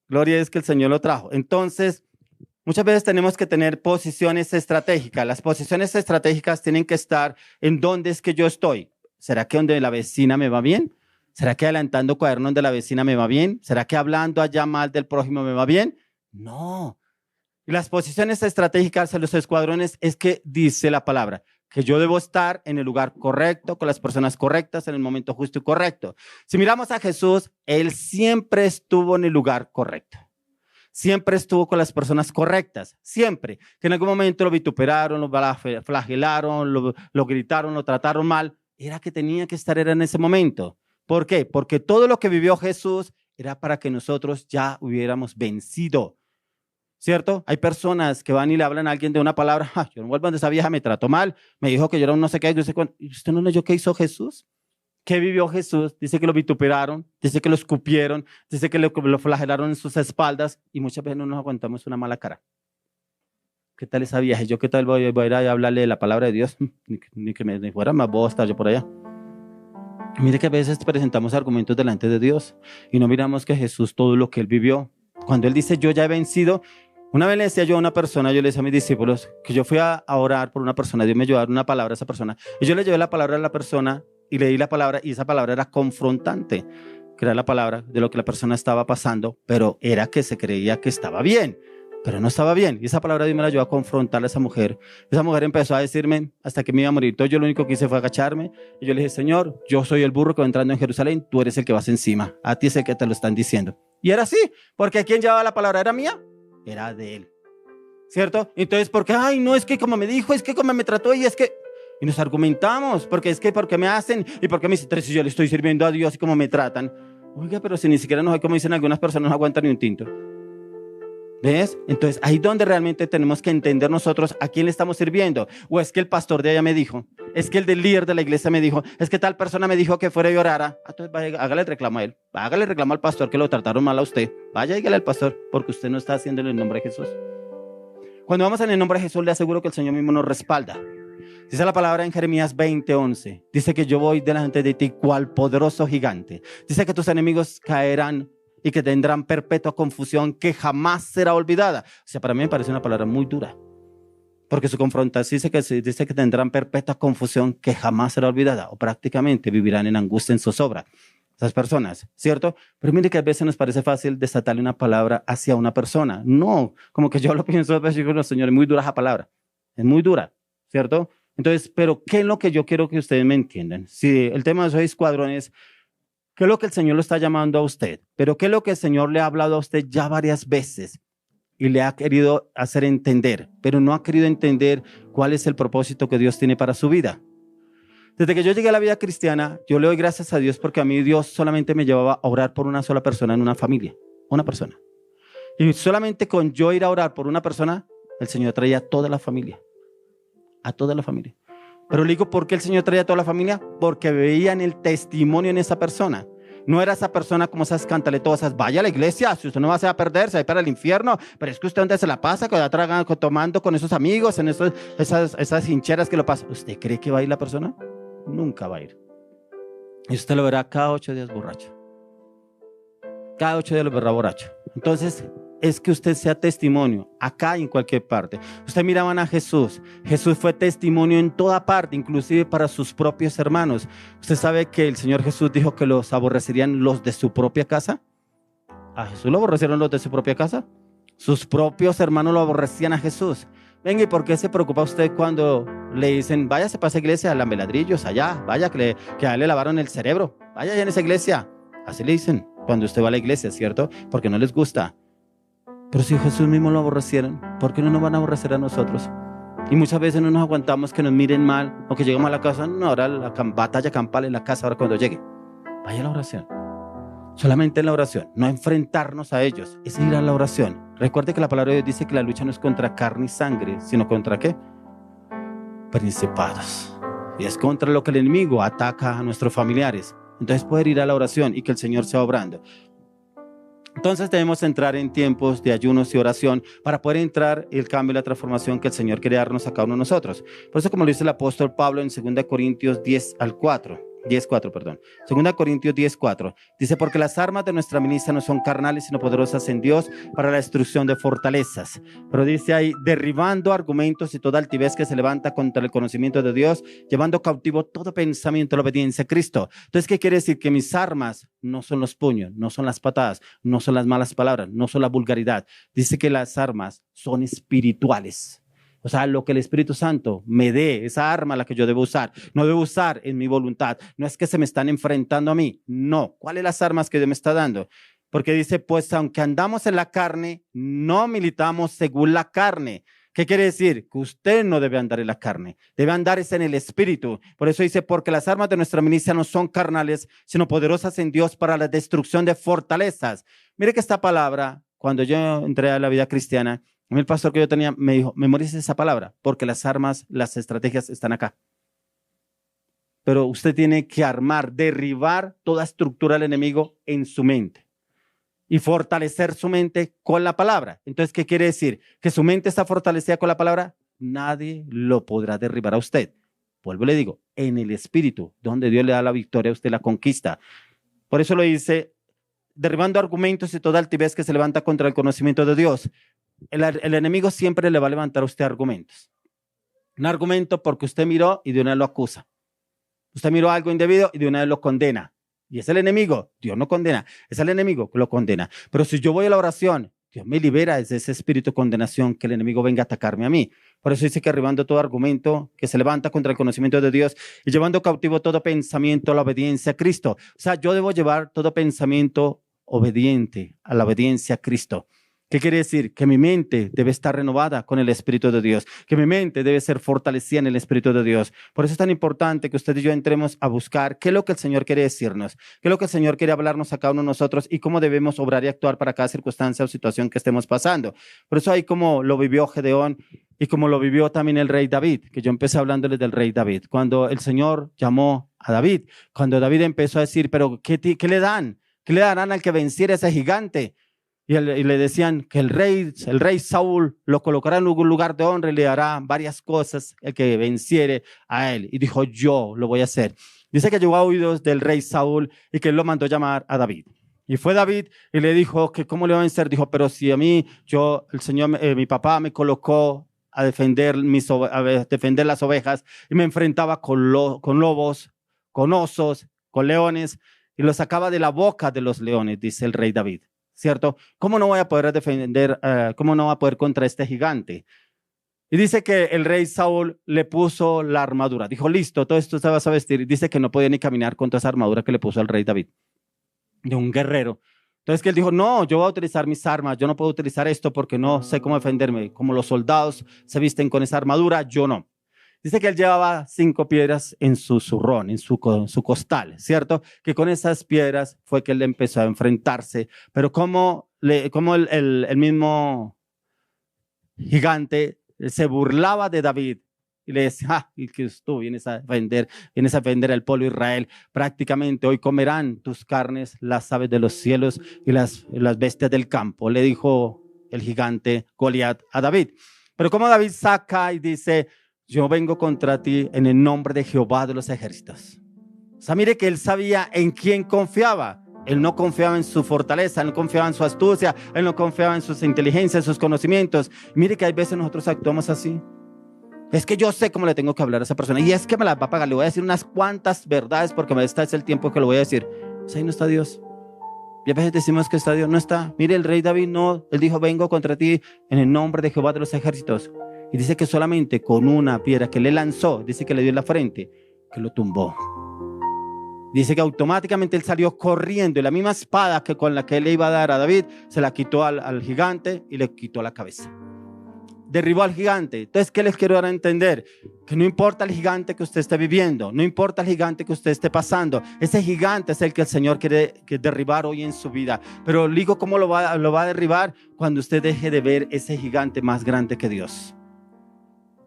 Gloria es que el Señor lo trajo. Entonces, muchas veces tenemos que tener posiciones estratégicas. Las posiciones estratégicas tienen que estar en dónde es que yo estoy. ¿Será que donde la vecina me va bien? ¿Será que adelantando cuadernos donde la vecina me va bien? ¿Será que hablando allá mal del prójimo me va bien? No. Y las posiciones estratégicas en los escuadrones es que dice la palabra, que yo debo estar en el lugar correcto, con las personas correctas, en el momento justo y correcto. Si miramos a Jesús, Él siempre estuvo en el lugar correcto. Siempre estuvo con las personas correctas, siempre. Que en algún momento lo vituperaron, lo flagelaron, lo gritaron, lo trataron mal. Era que tenía que estar en ese momento. ¿Por qué? Porque todo lo que vivió Jesús era para que nosotros ya hubiéramos vencido. ¿Cierto? Hay personas que van y le hablan a alguien de una palabra, yo no vuelvo donde esa vieja, me trató mal, me dijo que yo era un no sé qué, ¿y usted no leyó qué hizo Jesús? ¿Qué vivió Jesús? Dice que lo vituperaron, dice que lo escupieron, dice que lo flagelaron en sus espaldas y muchas veces no nos aguantamos una mala cara. ¿Qué tal esa vieja? ¿Yo qué tal voy a ir a hablarle de la palabra de Dios? Ni que me fuera más voy a estar yo por allá. Mire que a veces presentamos argumentos delante de Dios y no miramos que Jesús todo lo que Él vivió. Cuando Él dice yo ya he vencido, una vez le decía yo a una persona, yo le decía a mis discípulos que yo fui a orar por una persona, Dios me llevó a dar una palabra a esa persona y yo le llevé la palabra a la persona y leí la palabra y esa palabra era confrontante, que era la palabra de lo que la persona estaba pasando, pero era que se creía que estaba bien, pero no estaba bien. Y esa palabra Dios me la llevó a confrontar a esa mujer. Esa mujer empezó a decirme hasta que me iba a morir. Entonces yo lo único que hice fue agacharme y yo le dije, Señor, yo soy el burro que va entrando en Jerusalén, tú eres el que vas encima, a ti es el que te lo están diciendo. Y era así, porque ¿quién llevaba la palabra? ¿Era mía? Era de Él. ¿cierto? Entonces, porque, ay, no, es que como me dijo, es que como me trató y es que... Y nos argumentamos, porque es que porque me hacen y porque me dicen, entonces si yo le estoy sirviendo a Dios y como me tratan. Oiga, pero si ni siquiera no sé cómo dicen algunas personas, no aguantan ni un tinto. ¿Ves? Entonces, ahí donde realmente tenemos que entender nosotros a quién le estamos sirviendo. O es que el pastor de allá me dijo, es que el del líder de la iglesia me dijo, es que tal persona me dijo que fuera y orara. Entonces, vaya, hágale el reclamo a él. Hágale el reclamo al pastor que lo trataron mal a usted. Vaya, dígale al pastor, porque usted no está haciéndolo en el nombre de Jesús. Cuando vamos en el nombre de Jesús, le aseguro que el Señor mismo nos respalda. Dice la palabra en Jeremías 20:11. Dice que yo voy delante de ti cual poderoso gigante. Dice que tus enemigos caerán y que tendrán perpetua confusión que jamás será olvidada. O sea, para mí me parece una palabra muy dura. Porque su confrontación dice que tendrán perpetua confusión que jamás será olvidada. O prácticamente vivirán en angustia en zozobra. Esas personas, ¿cierto? Pero mire que a veces nos parece fácil desatarle una palabra hacia una persona. No, como que yo lo pienso a veces y digo, no, Señor, es muy dura esa palabra. Es muy dura, ¿cierto? Entonces, pero ¿qué es lo que yo quiero que ustedes me entiendan? Si el tema de esos escuadrones, ¿qué es lo que el Señor lo está llamando a usted? Pero ¿qué es lo que el Señor le ha hablado a usted ya varias veces y le ha querido hacer entender, pero no ha querido entender cuál es el propósito que Dios tiene para su vida? Desde que yo llegué a la vida cristiana, yo le doy gracias a Dios porque a mí Dios solamente me llevaba a orar por una sola persona en una familia, una persona. Y solamente con yo ir a orar por una persona, el Señor traía a toda la familia. A toda la familia. Pero le digo, ¿por qué el Señor traía a toda la familia? Porque veían el testimonio en esa persona. No era esa persona como esas cantaletosas, vaya a la iglesia, si usted no va a perder, se va para el infierno, pero es que usted donde se la pasa, tomando con esos amigos, en esas hincheras que lo pasa. ¿Usted cree que va a ir la persona? Nunca va a ir. Y usted lo verá cada 8 días borracho. Cada 8 días lo verá borracho. Entonces, es que usted sea testimonio, acá y en cualquier parte. Usted miraban a Jesús. Jesús fue testimonio en toda parte, inclusive para sus propios hermanos. ¿Usted sabe que el Señor Jesús dijo que los aborrecerían los de su propia casa? ¿A Jesús lo aborrecieron los de su propia casa? Sus propios hermanos lo aborrecían a Jesús. Venga, ¿y por qué se preocupa usted cuando le dicen, váyase para esa iglesia, a Lambeladrillos, allá, vaya que a él le lavaron el cerebro, vaya allá en esa iglesia? Así le dicen cuando usted va a la iglesia, ¿cierto? Porque no les gusta. Pero si Jesús mismo lo aborrecieron, ¿por qué no nos van a aborrecer a nosotros? Y muchas veces no nos aguantamos que nos miren mal o que lleguemos a la casa. No, ahora la batalla campal en la casa, ahora cuando llegue. Vaya a la oración. Solamente en la oración, no enfrentarnos a ellos, es ir a la oración. Recuerde que la palabra de Dios dice que la lucha no es contra carne y sangre, sino contra ¿qué? Principados. Y es contra lo que el enemigo ataca a nuestros familiares. Entonces poder ir a la oración y que el Señor sea obrando. Entonces debemos entrar en tiempos de ayunos y oración para poder entrar el cambio y la transformación que el Señor quiere darnos a cada uno de nosotros. Por eso, como lo dice el apóstol Pablo en 2 Corintios 10:4, 2 Corintios 10:4, dice, porque las armas de nuestra milicia no son carnales, sino poderosas en Dios para la destrucción de fortalezas. Pero dice ahí, derribando argumentos y toda altivez que se levanta contra el conocimiento de Dios, llevando cautivo todo pensamiento a la obediencia a Cristo. Entonces, ¿qué quiere decir? Que mis armas no son los puños, no son las patadas, no son las malas palabras, no son la vulgaridad. Dice que las armas son espirituales. O sea, lo que el Espíritu Santo me dé, esa arma la que yo debo usar, no debo usar en mi voluntad. No es que se me están enfrentando a mí, no. ¿Cuáles las armas que Dios me está dando? Porque dice, pues aunque andamos en la carne, no militamos según la carne. ¿Qué quiere decir? Que usted no debe andar en la carne, debe andar en el Espíritu. Por eso dice, porque las armas de nuestra milicia no son carnales, sino poderosas en Dios para la destrucción de fortalezas. Mire que esta palabra, cuando yo entré a la vida cristiana, el pastor que yo tenía me dijo, memorice esa palabra, porque las armas, las estrategias están acá. Pero usted tiene que armar, derribar toda estructura del enemigo en su mente y fortalecer su mente con la palabra. Entonces, ¿qué quiere decir? Que su mente está fortalecida con la palabra, nadie lo podrá derribar a usted. Vuelvo y le digo, en el Espíritu, donde Dios le da la victoria, usted la conquista. Por eso lo dice, derribando argumentos y toda altivez que se levanta contra el conocimiento de Dios. El enemigo siempre le va a levantar a usted argumentos. Un argumento porque usted miró y de una vez lo acusa. Usted miró algo indebido y de una vez lo condena. Y es el enemigo. Dios no condena. Es el enemigo que lo condena. Pero si yo voy a la oración, Dios me libera de ese espíritu de condenación que el enemigo venga a atacarme a mí. Por eso dice que arribando todo argumento que se levanta contra el conocimiento de Dios y llevando cautivo todo pensamiento a la obediencia a Cristo. O sea, yo debo llevar todo pensamiento obediente a la obediencia a Cristo. ¿Qué quiere decir? Que mi mente debe estar renovada con el Espíritu de Dios, que mi mente debe ser fortalecida en el Espíritu de Dios. Por eso es tan importante que usted y yo entremos a buscar qué es lo que el Señor quiere decirnos, qué es lo que el Señor quiere hablarnos a cada uno de nosotros y cómo debemos obrar y actuar para cada circunstancia o situación que estemos pasando. Por eso ahí como lo vivió Gedeón y como lo vivió también el rey David, que yo empecé hablándoles del rey David. Cuando el Señor llamó a David, cuando David empezó a decir, pero ¿qué le dan? ¿Qué le darán al que venciera a ese gigante? Y le decían que el rey Saúl lo colocará en un lugar de honra y le dará varias cosas el que venciere a él. Y dijo, yo lo voy a hacer. Dice que llegó a oídos del rey Saúl y que él lo mandó llamar a David. Y fue David y le dijo que cómo le va a vencer. Dijo, pero si a mí, el Señor, mi papá me colocó a defender, defender las ovejas y me enfrentaba con lobos, con osos, con leones y los sacaba de la boca de los leones, dice el rey David. ¿Cierto? ¿Cómo no voy a poder defender, cómo no va a poder contra este gigante? Y dice que el rey Saúl le puso la armadura. Dijo, listo, todo esto te vas a vestir. Y dice que no podía ni caminar contra esa armadura que le puso el rey David, de un guerrero. Entonces que él dijo, no, yo voy a utilizar mis armas, yo no puedo utilizar esto porque no sé cómo defenderme. Como los soldados se visten con esa armadura, yo no. Dice que él llevaba 5 piedras en su zurrón, en su costal, ¿cierto? Que con esas piedras fue que él empezó a enfrentarse. Pero como el mismo gigante se burlaba de David y le decía, y que tú vienes a defender al pueblo de Israel. Prácticamente hoy comerán tus carnes las aves de los cielos y las bestias del campo, le dijo el gigante Goliat a David. Pero como David saca y dice, yo vengo contra ti en el nombre de Jehová de los ejércitos. O sea, mire que él sabía en quién confiaba. Él no confiaba en su fortaleza, él no confiaba en su astucia, él no confiaba en sus inteligencias, en sus conocimientos. Mire que hay veces nosotros actuamos así. Es que yo sé cómo le tengo que hablar a esa persona y es que me las va a pagar. Le voy a decir unas cuantas verdades porque este es el tiempo que lo voy a decir. Pues ahí no está Dios. Y a veces decimos que está Dios, no está. Mire, el rey David no, él dijo, vengo contra ti en el nombre de Jehová de los ejércitos. Y dice que solamente con una piedra que le lanzó, dice que le dio en la frente, que lo tumbó. Dice que automáticamente él salió corriendo y la misma espada que con la que él le iba a dar a David, se la quitó al gigante y le quitó la cabeza. Derribó al gigante. Entonces, ¿qué les quiero dar a entender? Que no importa el gigante que usted esté viviendo, no importa el gigante que usted esté pasando, ese gigante es el que el Señor quiere derribar hoy en su vida. Pero digo, ¿cómo lo va a derribar? Cuando usted deje de ver ese gigante más grande que Dios.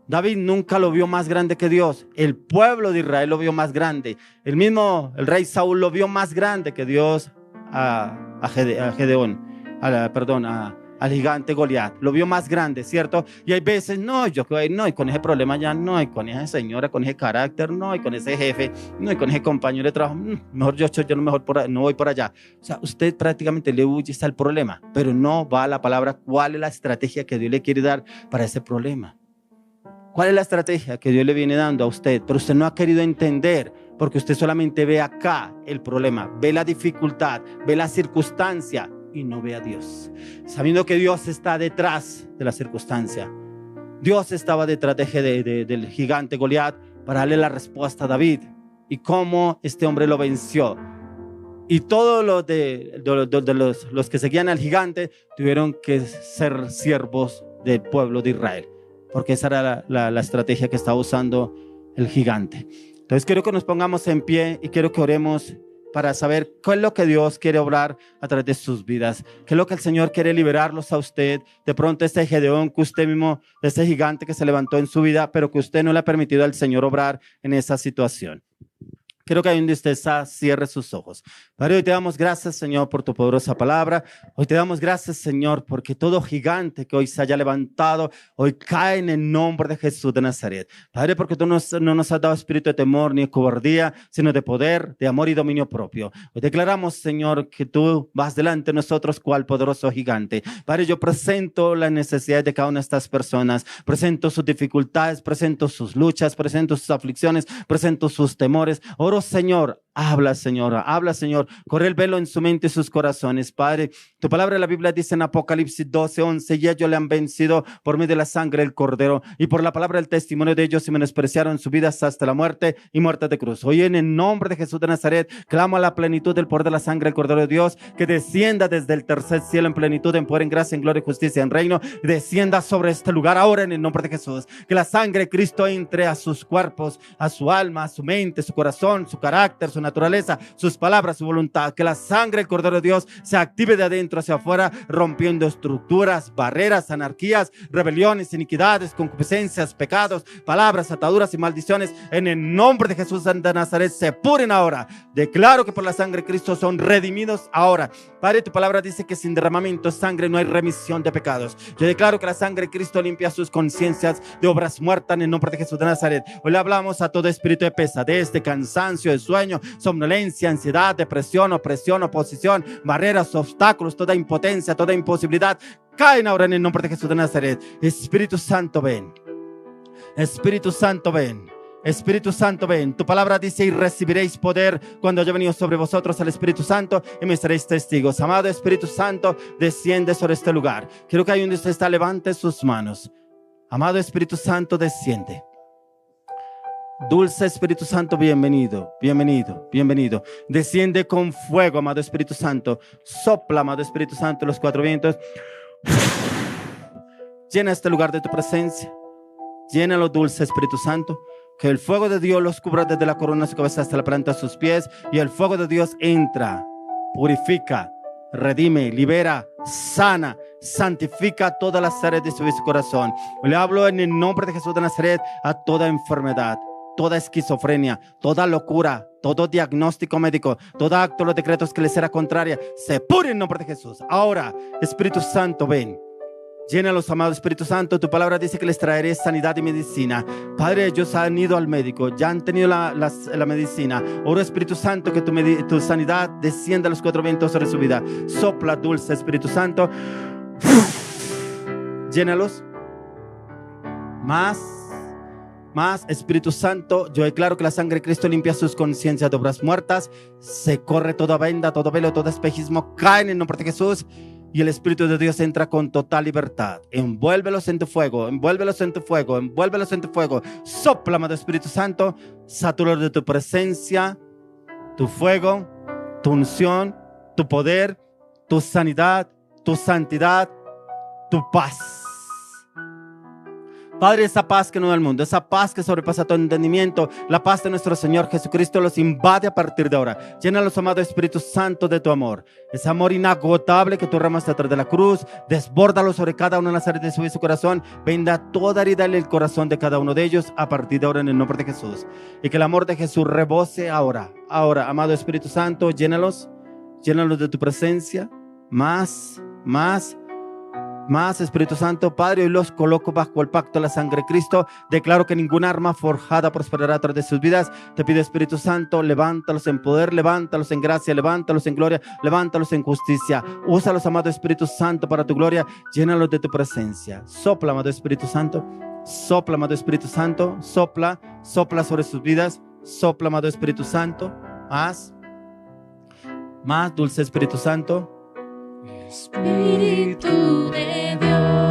David nunca lo vio más grande que Dios. El pueblo de Israel lo vio más grande. El rey Saúl lo vio más grande que Dios al gigante Goliat. Lo vio más grande, ¿cierto? Y hay veces, no, yo no, y con ese problema ya no, y con esa señora, con ese carácter, no, y con ese jefe, no, y con ese compañero de trabajo, mejor yo no voy por allá. O sea, usted prácticamente le huye al problema, pero no va a la palabra cuál es la estrategia que Dios le quiere dar para ese problema. ¿Cuál es la estrategia que Dios le viene dando a usted? Pero usted no ha querido entender porque usted solamente ve acá el problema, ve la dificultad, ve la circunstancia y no ve a Dios. Sabiendo que Dios está detrás de la circunstancia. Dios estaba detrás del gigante Goliat para darle la respuesta a David y cómo este hombre lo venció. Y todos los que seguían al gigante tuvieron que ser siervos del pueblo de Israel. Porque esa era la estrategia que estaba usando el gigante. Entonces quiero que nos pongamos en pie y quiero que oremos para saber qué es lo que Dios quiere obrar a través de sus vidas. Qué es lo que el Señor quiere liberarlos a usted. De pronto este Gedeón que usted mismo, este gigante que se levantó en su vida, pero que usted no le ha permitido al Señor obrar en esa situación. Quiero que ahí donde usted está, cierre sus ojos. Padre, hoy te damos gracias, Señor, por tu poderosa palabra. Hoy te damos gracias, Señor, porque todo gigante que hoy se haya levantado, hoy cae en el nombre de Jesús de Nazaret. Padre, porque tú no nos has dado espíritu de temor ni de cobardía, sino de poder, de amor y dominio propio. Hoy declaramos, Señor, que tú vas delante de nosotros cual poderoso gigante. Padre, yo presento las necesidades de cada una de estas personas. Presento sus dificultades, presento sus luchas, presento sus aflicciones, presento sus temores. Oro, Señor, Habla, Señor, corre el velo en su mente y sus corazones, Padre. Tu palabra en la Biblia dice en Apocalipsis 12:11, y ellos le han vencido por medio de la sangre del Cordero y por la palabra del testimonio de ellos, y menospreciaron su vida hasta la muerte y muerte de cruz. Hoy en el nombre de Jesús de Nazaret, clamo a la plenitud del poder de la sangre del Cordero de Dios, que descienda desde el tercer cielo en plenitud, en poder, en gracia, en gloria, en justicia, en reino, descienda sobre este lugar ahora en el nombre de Jesús. Que la sangre de Cristo entre a sus cuerpos, a su alma, a su mente, su corazón, su carácter, su naturaleza, sus palabras, su voluntad. Que la sangre del Cordero de Dios se active de adentro hacia afuera, rompiendo estructuras, barreras, anarquías, rebeliones, iniquidades, concupiscencias, pecados, palabras, ataduras y maldiciones. En el nombre de Jesús de Nazaret se puren ahora. Declaro que por la sangre de Cristo son redimidos ahora. Padre, tu palabra dice que sin derramamiento de sangre no hay remisión de pecados. Yo declaro que la sangre de Cristo limpia sus conciencias de obras muertas en el nombre de Jesús de Nazaret. Hoy le hablamos a todo espíritu de pesadez, de cansancio, de sueño, somnolencia, ansiedad, depresión, opresión, oposición, barreras, obstáculos, toda impotencia, toda imposibilidad. Caen ahora en el nombre de Jesús de Nazaret. Espíritu Santo, ven. Espíritu Santo, ven. Espíritu Santo, ven. Tu palabra dice: y recibiréis poder cuando haya venido sobre vosotros el Espíritu Santo, y me seréis testigos. Amado Espíritu Santo, desciende sobre este lugar. Quiero que ahí donde usted está, levante sus manos. Amado Espíritu Santo, desciende. Dulce Espíritu Santo, bienvenido, bienvenido, bienvenido. Desciende con fuego, amado Espíritu Santo. Sopla, amado Espíritu Santo, los cuatro vientos. Llena este lugar de tu presencia. Llénalo, dulce Espíritu Santo. Que el fuego de Dios los cubra desde la corona de su cabeza hasta la planta de sus pies. Y el fuego de Dios entra, purifica, redime, libera, sana, santifica todas las áreas de su vida y su corazón. Le hablo en el nombre de Jesús de Nazaret a toda enfermedad, toda esquizofrenia, toda locura, todo diagnóstico médico, todo acto de los decretos que les será contraria, se pure en nombre de Jesús. Ahora, Espíritu Santo, ven. Llénalos, amado Espíritu Santo. Tu palabra dice que les traeré sanidad y medicina. Padre, ellos han ido al médico, ya han tenido la medicina. Oro, Espíritu Santo, que tu sanidad descienda a los cuatro vientos sobre su vida. Sopla, dulce Espíritu Santo. Llénalos. Más Espíritu Santo. Yo declaro que la sangre de Cristo limpia sus conciencias de obras muertas. Se corre toda venda, todo velo, todo espejismo. Cae en el nombre de Jesús. Y el Espíritu de Dios entra con total libertad. Envuélvelos en tu fuego, envuélvelos en tu fuego, envuélvelos en tu fuego. Sopla, amado Espíritu Santo, satúralo de tu presencia, tu fuego, tu unción, tu poder, tu sanidad, tu santidad, tu paz. Padre, esa paz que no da el mundo, esa paz que sobrepasa todo entendimiento, la paz de nuestro Señor Jesucristo los invade a partir de ahora. Llénalos, amado Espíritu Santo, de tu amor, ese amor inagotable que tú derramaste a través de la cruz. Desbórdalo sobre cada uno de las áreas de su vida y su corazón. Venda toda herida en el corazón de cada uno de ellos a partir de ahora en el nombre de Jesús. Y que el amor de Jesús rebose ahora, amado Espíritu Santo, llénalos de tu presencia. Más Espíritu Santo, Padre, hoy los coloco bajo el pacto de la sangre de Cristo. Declaro que ninguna arma forjada prosperará a través de sus vidas. Te pido, Espíritu Santo, levántalos en poder, levántalos en gracia, levántalos en gloria, levántalos en justicia. Úsalos, amado Espíritu Santo, para tu gloria. Llénalos de tu presencia. Sopla, amado Espíritu Santo. Sopla, amado Espíritu Santo. Sopla sobre sus vidas. Sopla, amado Espíritu Santo. Más, dulce Espíritu Santo. Espíritu de Dios.